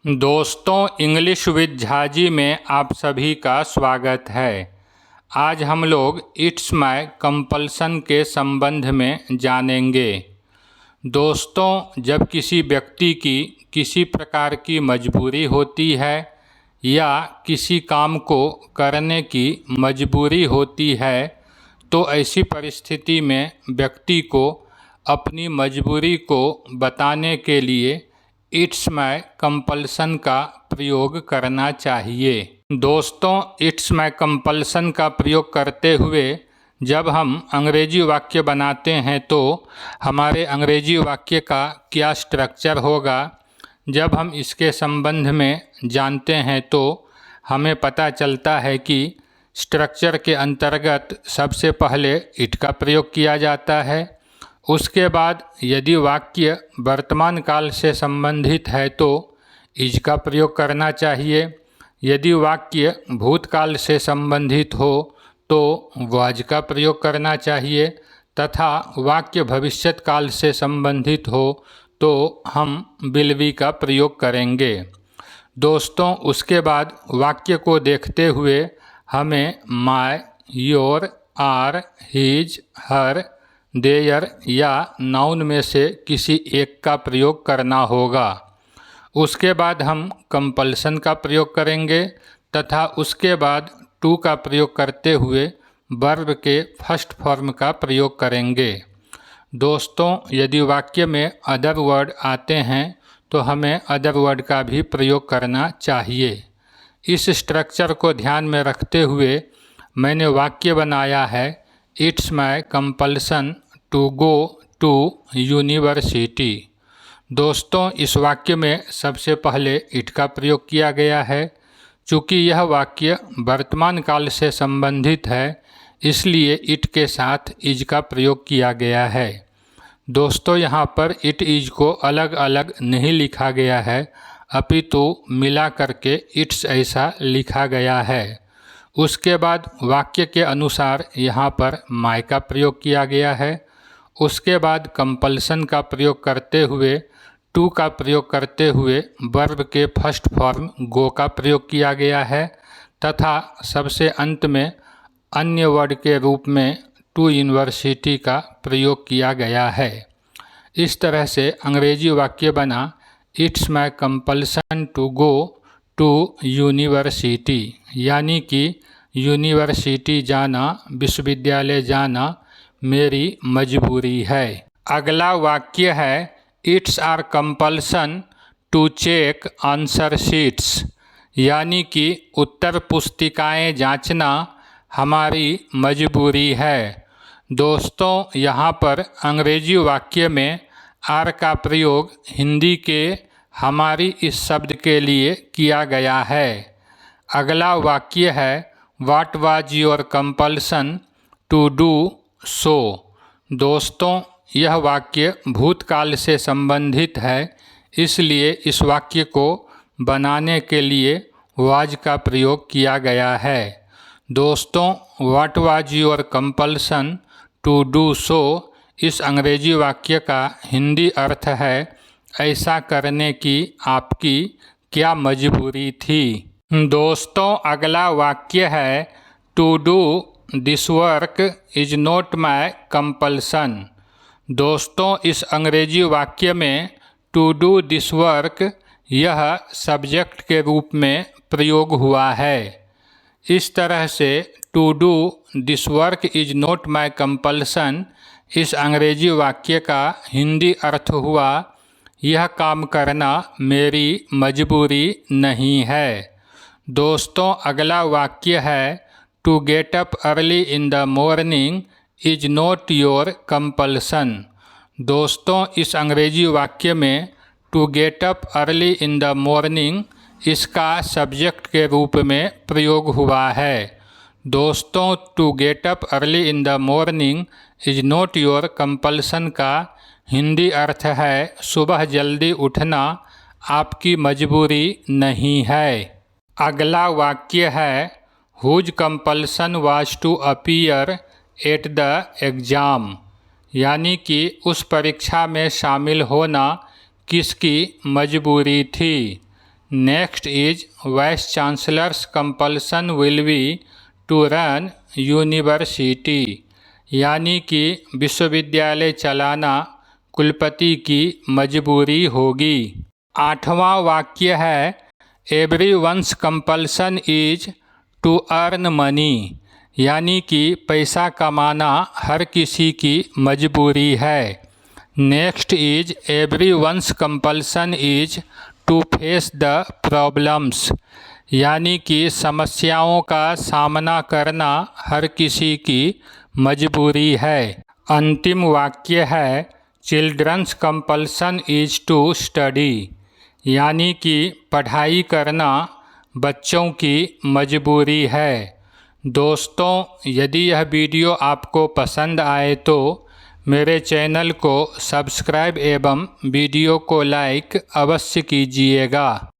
दोस्तों, English with Jhaji में आप सभी का स्वागत है। आज हम लोग इट्स माय कंपल्सन के संबंध में जानेंगे। दोस्तों, जब किसी व्यक्ति की किसी प्रकार की मजबूरी होती है या किसी काम को करने की मजबूरी होती है तो ऐसी परिस्थिति में व्यक्ति को अपनी मजबूरी को बताने के लिए इट्स माय कंपल्सन का प्रयोग करना चाहिए। दोस्तों, इट्स माय कंपल्सन का प्रयोग करते हुए जब हम अंग्रेजी वाक्य बनाते हैं तो हमारे अंग्रेजी वाक्य का क्या स्ट्रक्चर होगा, जब हम इसके संबंध में जानते हैं तो हमें पता चलता है कि स्ट्रक्चर के अंतर्गत सबसे पहले इट का प्रयोग किया जाता है। उसके बाद यदि वाक्य वर्तमान काल से संबंधित है तो इज का प्रयोग करना चाहिए। यदि वाक्य भूतकाल से संबंधित हो तो वाज का प्रयोग करना चाहिए तथा वाक्य भविष्यत काल से संबंधित हो तो हम विल बी का प्रयोग करेंगे। दोस्तों, उसके बाद वाक्य को देखते हुए हमें my, your, our, his, her, their या नाउन में से किसी एक का प्रयोग करना होगा। उसके बाद हम कंपल्सन का प्रयोग करेंगे तथा उसके बाद टू का प्रयोग करते हुए वर्ब के फर्स्ट फॉर्म का प्रयोग करेंगे। दोस्तों, यदि वाक्य में अदर वर्ड आते हैं तो हमें अदर वर्ड का भी प्रयोग करना चाहिए। इस स्ट्रक्चर को ध्यान में रखते हुए मैंने वाक्य बनाया है, it's my compulsion to go to university. दोस्तों, इस वाक्य में सबसे पहले इट का प्रयोग किया गया है। चूँकि यह वाक्य वर्तमान काल से संबंधित है इसलिए इट के साथ इज का प्रयोग किया गया है। दोस्तों, यहाँ पर इट इज को अलग अलग नहीं लिखा गया है अपितु मिला करके इट्स ऐसा लिखा गया है। उसके बाद वाक्य के अनुसार यहाँ पर माय का प्रयोग किया गया है। उसके बाद कंपल्सन का प्रयोग करते हुए टू का प्रयोग करते हुए वर्ब के फर्स्ट फॉर्म गो का प्रयोग किया गया है तथा सबसे अंत में अन्य वर्ड के रूप में टू यूनिवर्सिटी का प्रयोग किया गया है। इस तरह से अंग्रेजी वाक्य बना, it's my compulsion to go to university, यानी कि यूनिवर्सिटी जाना, विश्वविद्यालय जाना मेरी मजबूरी है। अगला वाक्य है, it's our compulsion to check answer sheets, यानी कि उत्तर पुस्तिकाएं जांचना हमारी मजबूरी है। दोस्तों, यहाँ पर अंग्रेजी वाक्य में आर का प्रयोग हिंदी के हमारी इस शब्द के लिए किया गया है। अगला वाक्य है, what was your compulsion to do so. दोस्तों, यह वाक्य भूतकाल से संबंधित है इसलिए इस वाक्य को बनाने के लिए वाज का प्रयोग किया गया है। दोस्तों, what was your compulsion to do so इस अंग्रेजी वाक्य का हिंदी अर्थ है, ऐसा करने की आपकी क्या मजबूरी थी। दोस्तों, अगला वाक्य है, to do this work is not my compulsion. दोस्तों, इस अंग्रेजी वाक्य में टू डू दिस वर्क यह सब्जेक्ट के रूप में प्रयोग हुआ है। इस तरह से to do this work is not my compulsion इस अंग्रेजी वाक्य का हिंदी अर्थ हुआ, यह काम करना मेरी मजबूरी नहीं है। दोस्तों, अगला वाक्य है, to get up early in the morning is not your compulsion. दोस्तों, इस अंग्रेजी वाक्य में to get up early in the morning इसका सब्जेक्ट के रूप में प्रयोग हुआ है। दोस्तों, to get up early in the morning is not your compulsion का हिंदी अर्थ है, सुबह जल्दी उठना आपकी मजबूरी नहीं है। अगला वाक्य है, whose compulsion was to appear at the exam, यानी कि उस परीक्षा में शामिल होना किसकी मजबूरी थी। Next is vice chancellor's compulsion will be to run university, यानी कि विश्वविद्यालय चलाना कुलपति की मजबूरी होगी। 8वां वाक्य है everyone's compulsion is to earn money, यानी कि पैसा कमाना हर किसी की मजबूरी है। Next is everyone's compulsion is to face the problems, यानी कि समस्याओं का सामना करना हर किसी की मजबूरी है। अंतिम वाक्य है children's compulsion is to study, यानी कि पढ़ाई करना बच्चों की मजबूरी है। दोस्तों, यदि यह वीडियो आपको पसंद आए तो मेरे चैनल को सब्सक्राइब एवं वीडियो को लाइक अवश्य कीजिएगा।